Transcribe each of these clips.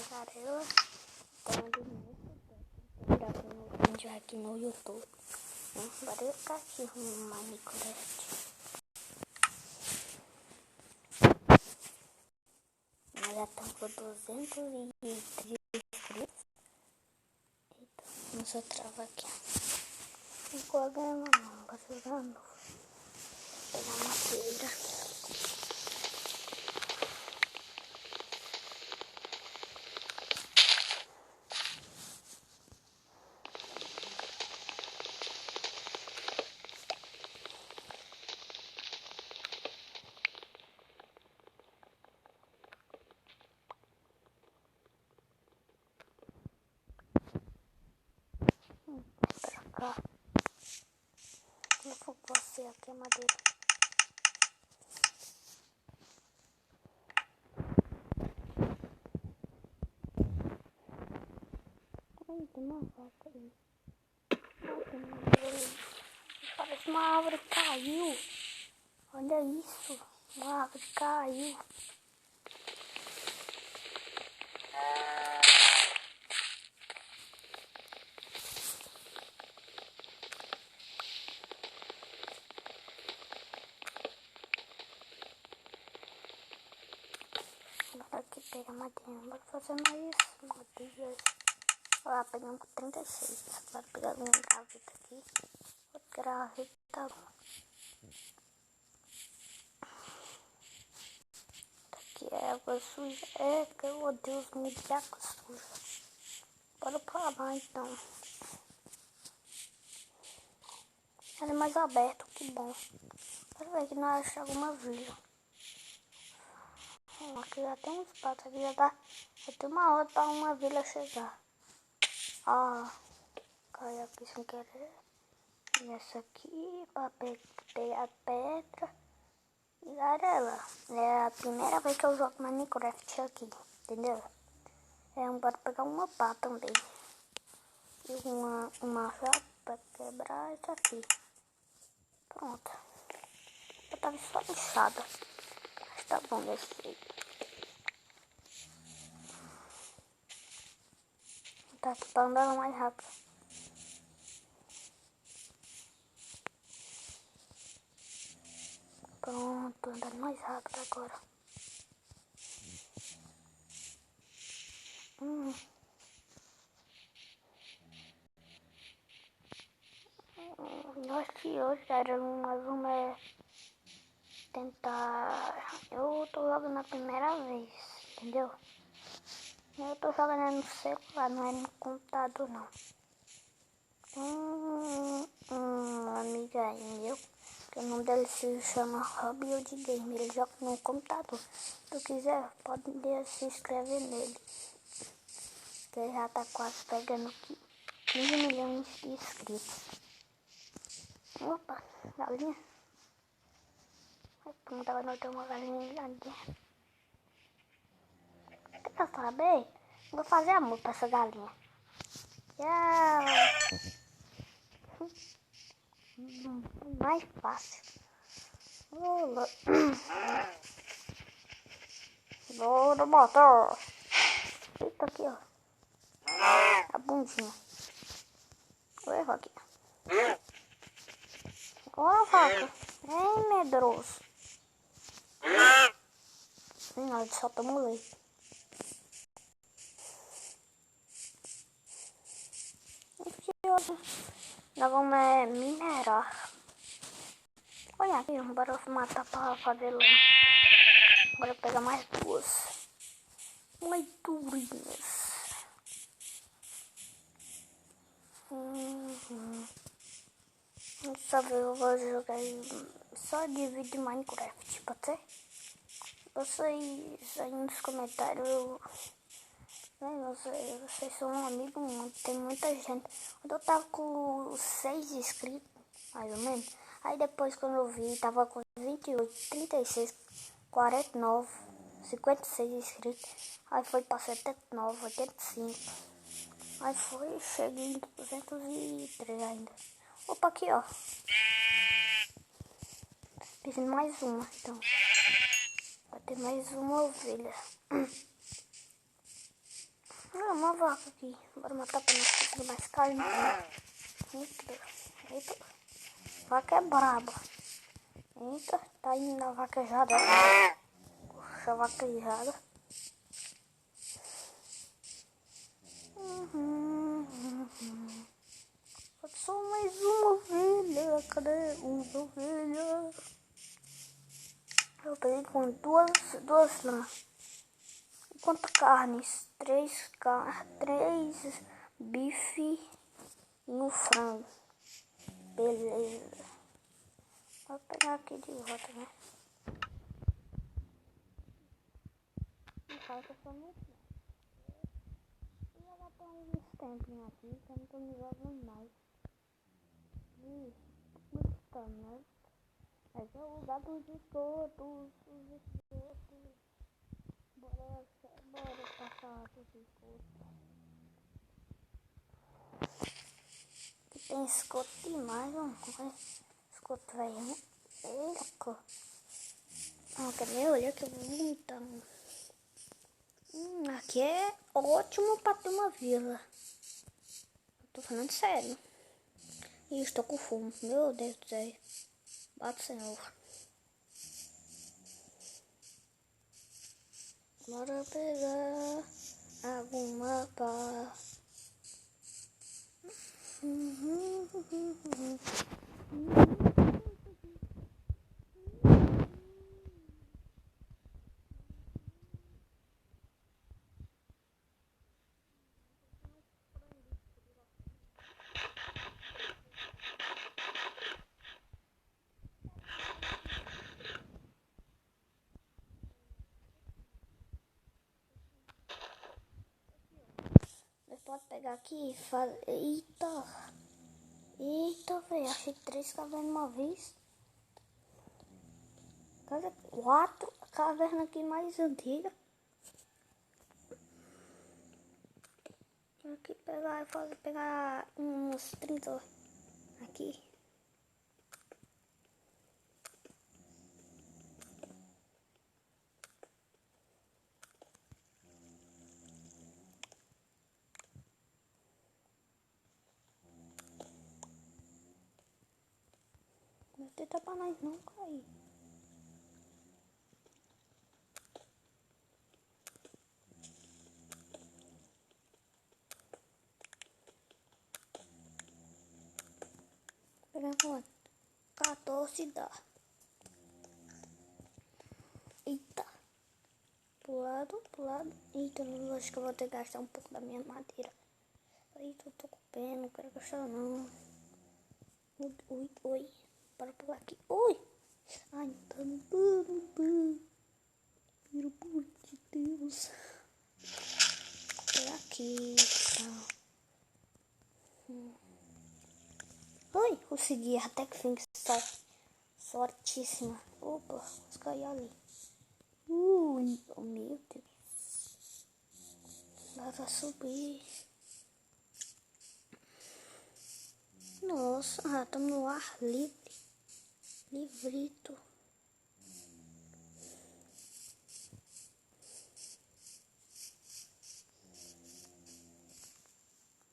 tagarela. Então, de novo, tô gravando um vídeo aqui no YouTube. Agora eu ficar aqui no Minecraft. Nós já estamos com 203 inscritos. Eita, começou a travar aqui. Não programa não, vou jogar novo. Vou pegar madeira. Pra cá. Eu vou você aqui a madeira. Ai, tem uma vaca ali. Ai, tem uma árvore ali. Parece uma árvore que caiu. Olha isso. Uma árvore caiu. Agora aqui pega a madeira. Bora fazer mais madeiras. Olha lá, pegamos 36. Agora pegar a minha gaveta aqui. Outra graveta. Aqui é água suja. É que eu odeio os mídias de água suja. Bora pra lá então. Ele é mais aberto, que bom. Quero ver que nós achamos alguma vila. Aqui já tem um espaço, aqui já tá. Já tem uma hora para uma vila chegar. Ah, caiu aqui sem querer. E essa aqui para pegar pedra. E garela. É a primeira vez que eu jogo Minecraft aqui, entendeu? Bora pegar uma pá também. E uma chave para quebrar isso aqui. Pronto. Eu tava só lixada. Mas tá bom desse jeito. Tá aqui pra andar mais rápido. Pronto, andando mais rápido agora. Eu acho que hoje era nós vamos tentar. Eu tô jogando a primeira vez, entendeu? Eu tô jogando no celular, não é no computador não. Um amigo aí meu, que o nome dele se chama Hobby de Game, ele joga no computador. Se tu quiser, pode se inscrever nele. Que ele já tá quase pegando 15 milhões de inscritos. Opa, galinha. Pronto, agora nós temos uma galinha ali. Quer saber? Vou fazer amor pra essa galinha. Tchau. Mais fácil. Bora botar. Eita aqui, ó. A bundinha. Oi, Roquinha. Ó, vaca. Ei, medroso. Nós só tomamos leite. Nós vamos minerar. Olha aqui, bora matar pra fazer lã. Bora pegar mais duas. Mais durinhas. Só ver, eu vou jogar só de vídeo Minecraft, pode ser? Vocês aí nos comentários, vocês são um amigo, tem muita gente. Quando eu tava com 6 inscritos, mais ou menos, aí depois quando eu vi, tava com 28, 36, 49, 56 inscritos, aí foi pra 79, 85, aí foi, cheguei em 203 ainda. Opa, aqui ó, fiz mais uma, então, vai ter mais uma ovelha. Ah, uma vaca aqui. Bora matar pra nós conseguir mais carne. Eita. Eita. Vaca é braba. Eita, tá indo na vaquejada. Puxa a vaquejada. Só mais uma ovelha. Cadê uma ovelha? Eu peguei com duas lãs. Quantas carnes? Três bife e um frango. Beleza. Vou pegar aqui de volta, né? Não fala que eu sou muito bom. E ela tem uns tempinhos aqui que eu não tô me jogando mais. Muito né? Mas eu vou usar dos esgotos. Bora passar dos esgotos. Aqui tem esgoto demais, vamos ver. Esgoto velho. Eita. Ah, também olha que eu vou vomitar. Aqui é ótimo pra ter uma vila. Eu tô falando sério. E estou com fome. Meu Deus do céu. Bate, Senhor. Bora pegar alguma paz. Você pode pegar aqui e fazer. Eita, velho. Achei 3 cavernas uma vez. Cadê 4 cavernas aqui mais antigas. Aqui pegar uns 30 aqui. Vou tentar pra nós não cair. Pegar quanto? 14 dá. Eita. Pro lado. Eita, eu acho que eu vou ter que gastar um pouco da minha madeira. Eita, eu tô com pena, não quero gastar não. Oi. Para pular aqui. Oi. Ai, não tá no pano. Pelo amor de Deus. Vou aqui. Tá. Oi, consegui. Até que fim. Sortíssima. Opa, vamos cair ali. Oh, meu Deus. Dá pra subir. Nossa, estamos no ar livre. Livrito.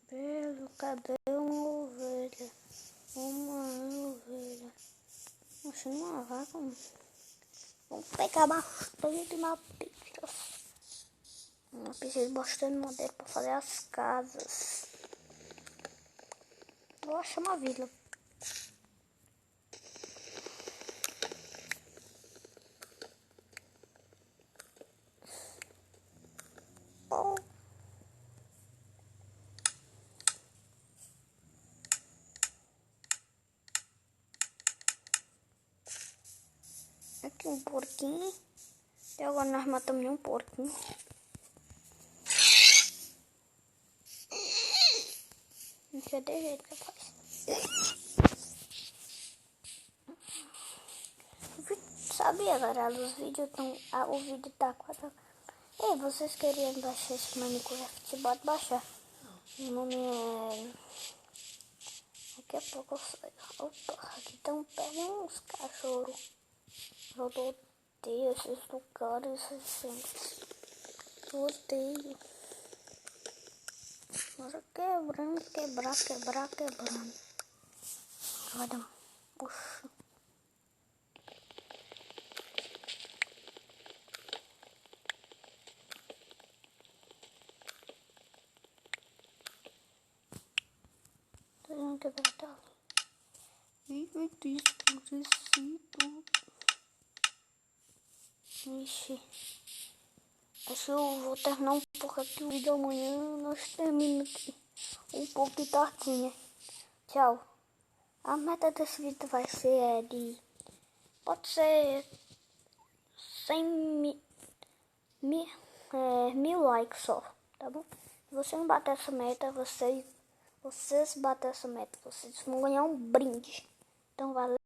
Belo, cadê uma ovelha? Uma ovelha. Nossa, uma vaca. Vamos pegar bastante madeira. Eu preciso de bastante madeira para fazer as casas. Eu acho uma vila. Oh. Aqui um porquinho. E agora nós matamos um porquinho. Não sei de jeito que faz. Sabia, galera? Os vídeos estão. O vídeo tá quase. Ei, vocês queriam baixar esse Minecraft? Pode baixar. O nome é. Daqui a pouco eu saio. Opa, aqui estão pegando uns cachorros. Eu odeio esses lugares assim. Eu odeio. Bora quebrando, quebrando. Vai dar um puxo. Tô dando quebrar tá ali. Ixi. Acho que eu vou terminar um pouco aqui o vídeo amanhã. Nós terminamos aqui um pouco de tartinha. Tchau. A meta desse vídeo vai ser pode ser 100 mil likes só, tá bom? Se você não bater essa meta, vocês bater essa meta, vocês vão ganhar um brinde. Então valeu.